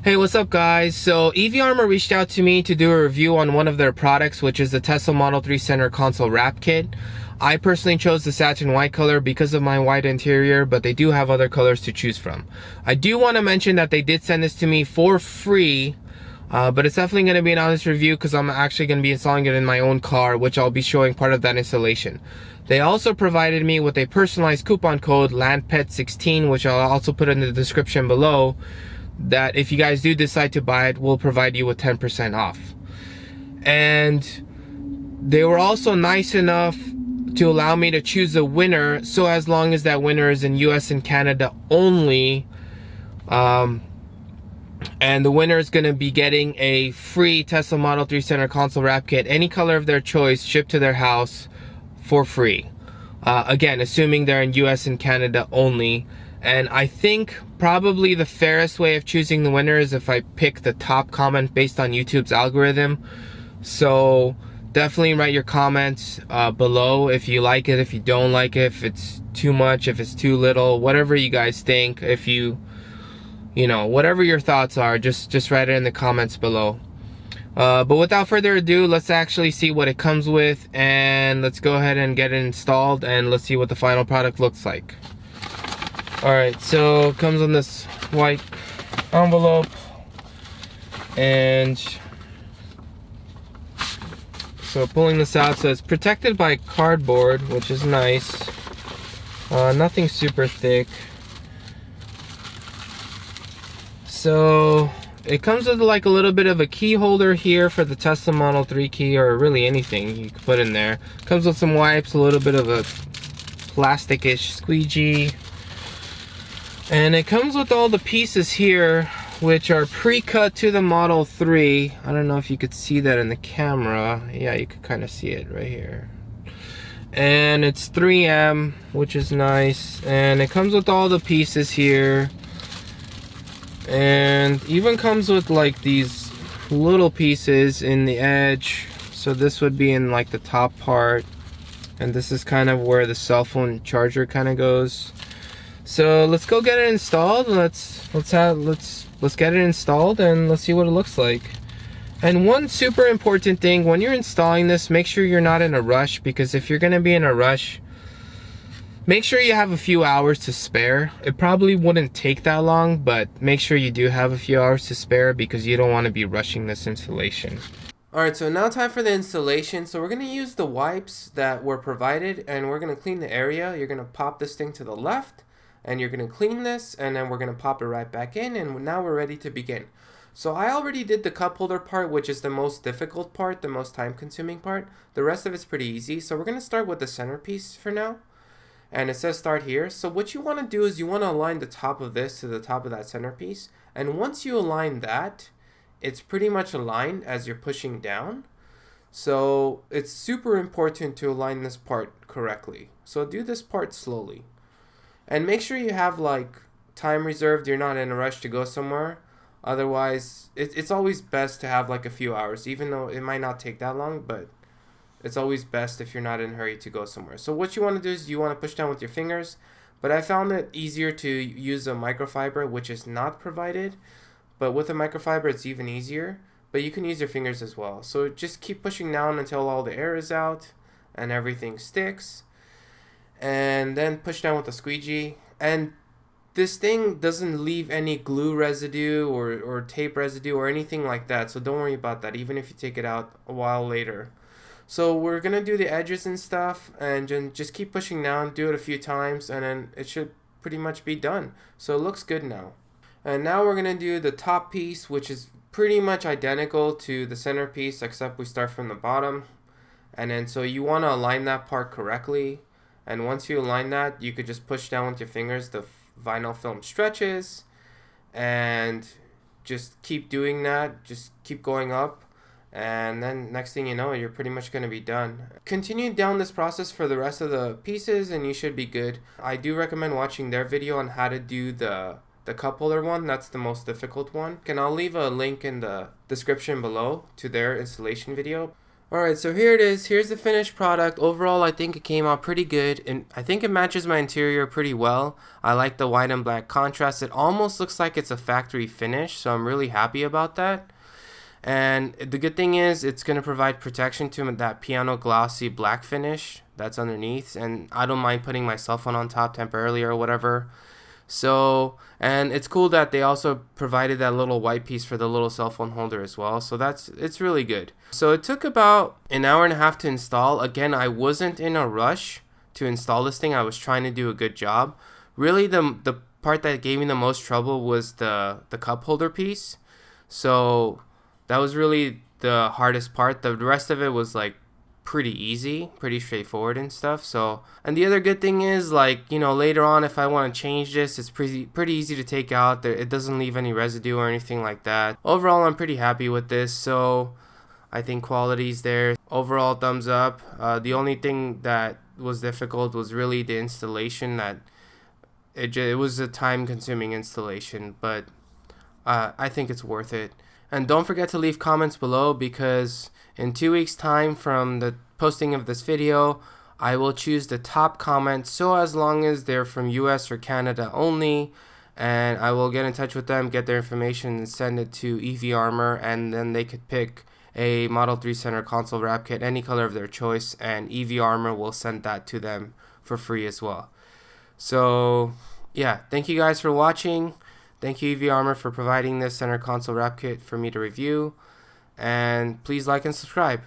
Hey, what's up guys? So EV Armor reached out to me to do a review on one of their products, which is the Tesla Model 3 center console wrap kit. I personally chose the satin white color because of my white interior, but they do have other colors to choose from. I do want to mention that they did send this to me for free, but it's definitely going to be an honest review because I'm actually going to be installing it in my own car, which I'll be showing part of that installation. They also provided me with a personalized coupon code LANDPET16, which I'll also put in the description below, that if you guys do decide to buy it, will provide you with 10% off. And they were also nice enough to allow me to choose a winner, so as long as that winner is in US and Canada only, and the winner is going to be getting a free Tesla Model 3 center console wrap kit, any color of their choice, shipped to their house for free. Again, assuming they're in US and Canada only. And I think probably the fairest way of choosing the winner is if I pick the top comment based on YouTube's algorithm. So definitely write your comments below if you like it, if you don't like it, if it's too much, if it's too little, whatever you guys think. If you know, whatever your thoughts are, just write it in the comments below. But without further ado, let's actually see what it comes with, and let's go ahead and get it installed, and let's see what the final product looks like. Alright, so it comes in this white envelope, and so pulling this out, so it's protected by cardboard, which is nice. Nothing super thick. So it comes with like a little bit of a key holder here for the Tesla Model 3 key, or really anything you can put in there. Comes with some wipes, a little bit of a plastic-ish squeegee. And it comes with all the pieces here, which are pre-cut to the Model 3. I don't know if you could see that in the camera. Yeah, you could kind of see it right here. And it's 3M, which is nice. And it comes with all the pieces here. And even comes with like these little pieces in the edge. So this would be in like the top part. And this is kind of where the cell phone charger kind of goes. So let's go get it installed. Let's get it installed and let's see what it looks like. And one super important thing, when you're installing this, make sure you're not in a rush, because if you're gonna be in a rush, make sure you have a few hours to spare. It probably wouldn't take that long, but make sure you do have a few hours to spare, because you don't want to be rushing this installation. Alright, so now time for the installation. So we're going to use the wipes that were provided, and we're going to clean the area. You're going to pop this thing to the left, and you're going to clean this, and then we're going to pop it right back in, and now we're ready to begin. So I already did the cup holder part, which is the most difficult part, the most time consuming part. The rest of it's pretty easy. So we're going to start with the centerpiece for now. And it says start here. So what you want to do is you want to align the top of this to the top of that centerpiece. And once you align that, it's pretty much aligned as you're pushing down. So it's super important to align this part correctly. So do this part slowly. And make sure you have like time reserved. You're not in a rush to go somewhere. Otherwise, it's always best to have like a few hours, even though it might not take that long, but it's always best if you're not in a hurry to go somewhere. So what you want to do is you want to push down with your fingers, but I found it easier to use a microfiber, which is not provided, but with a microfiber it's even easier, but you can use your fingers as well. So just keep pushing down until all the air is out and everything sticks, and then push down with a squeegee. And this thing doesn't leave any glue residue or tape residue or anything like that, so don't worry about that, even if you take it out a while later. So we're going to do the edges and stuff, and just keep pushing down, do it a few times, and then it should pretty much be done. So it looks good now. And now we're going to do the top piece, which is pretty much identical to the centerpiece, except we start from the bottom. And then so you want to align that part correctly. And once you align that, you could just push down with your fingers. The vinyl film stretches, and just keep doing that. Just keep going up. And then next thing you know, you're pretty much going to be done. Continue down this process for the rest of the pieces and you should be good. I do recommend watching their video on how to do the cup holder one. That's the most difficult one. And I'll leave a link in the description below to their installation video. Alright, so here it is. Here's the finished product. Overall, I think it came out pretty good, and I think it matches my interior pretty well. I like the white and black contrast. It almost looks like it's a factory finish, so I'm really happy about that. And the good thing is it's going to provide protection to that piano glossy black finish that's underneath, and I don't mind putting my cell phone on top temporarily or whatever. So, and it's cool that they also provided that little white piece for the little cell phone holder as well. So it's really good. So it took about an hour and a half to install. Again, I wasn't in a rush to install this thing. I was trying to do a good job. Really, the part that gave me the most trouble was the cup holder piece. So that was really the hardest part. The rest of it was like pretty easy, pretty straightforward and stuff. So, and the other good thing is, like, you know, later on if I want to change this, it's pretty easy to take out. It doesn't leave any residue or anything like that. Overall, I'm pretty happy with this. So I think quality's there. Overall, thumbs up. The only thing that was difficult was really the installation. That it was a time consuming installation, but I think it's worth it. And don't forget to leave comments below, because in 2 weeks time from the posting of this video, I will choose the top comments, so as long as they're from US or Canada only, and I will get in touch with them, get their information, and send it to EV Armor, and then they could pick a Model 3 center console wrap kit, any color of their choice, and EV Armor will send that to them for free as well. So yeah, thank you guys for watching. Thank you, EV Armor, for providing this center console wrap kit for me to review. And please like and subscribe.